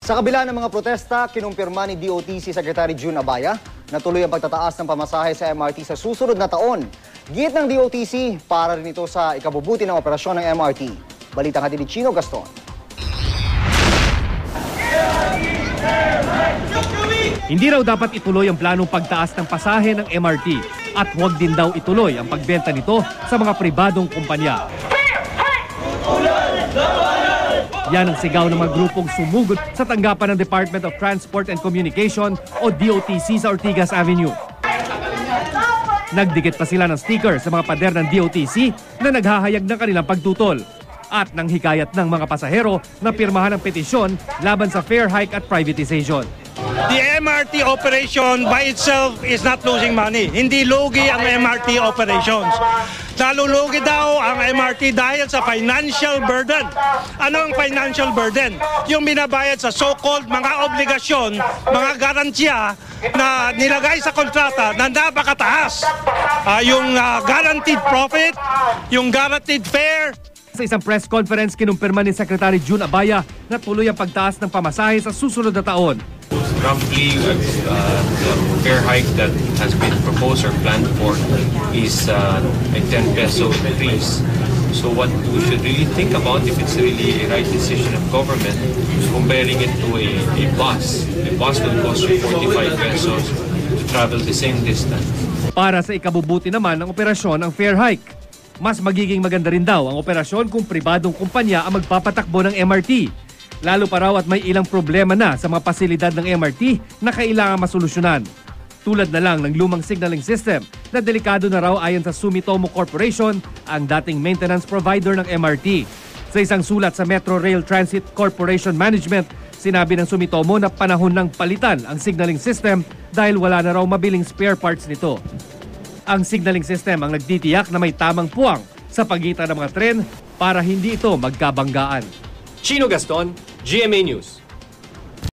Sa kabila ng mga protesta, kinumpirma ni DOTC Secretary June Abaya na tuloy ang pagtataas ng pamasahe sa MRT sa susunod na taon. Git ng DOTC para rin ito sa ikabubuti ng operasyon ng MRT. Balita natin ni Chino Gaston. Hindi raw dapat ituloy ang planong pagtaas ng pasahe ng MRT at huwag din daw ituloy ang pagbenta nito sa mga pribadong kumpanya. Yan ang sigaw ng mga grupong sumugod sa tanggapan ng Department of Transport and Communication o DOTC sa Ortigas Avenue. Nagdikit pa sila ng sticker sa mga pader ng DOTC na naghahayag ng kanilang pagtutol at nang hikayat ng mga pasahero na pirmahan ang petisyon laban sa fare hike at privatization. The MRT operation by itself is not losing money. Hindi lugi ang MRT operations. Nalulugi daw ang MRT dahil sa financial burden. Ano ang financial burden? Yung binabayad sa so-called mga obligasyon, mga garantiya na nilagay sa kontrata na napakataas. Yung guaranteed profit, yung guaranteed fare. Sa isang press conference, kinumpirma ni Secretary June Abaya na tuloy ang pagtaas ng pamasahe sa susunod na taon. Roughly, the fare hike that has been proposed or planned for is a 10 peso increase. So what we should really think about, if it's really a right decision of government, is comparing it to a bus. A bus will cost you 45 pesos to travel the same distance. Para sa ikabubuti naman ng operasyon ang fare hike. Mas magiging maganda rin daw ang operasyon kung pribadong kumpanya ang magpapatakbo ng MRT. Lalo pa raw at may ilang problema na sa mga pasilidad ng MRT na kailangan masolusyonan. Tulad na lang ng lumang signaling system na delikado na raw ayon sa Sumitomo Corporation, ang dating maintenance provider ng MRT. Sa isang sulat sa Metro Rail Transit Corporation Management, sinabi ng Sumitomo na panahon ng palitan ang signaling system dahil wala na raw mabiling spare parts nito. Ang signaling system ang nagtitiyak na may tamang puwang sa pagitan ng mga tren para hindi ito magkabanggaan. Chino Gaston, GMA News.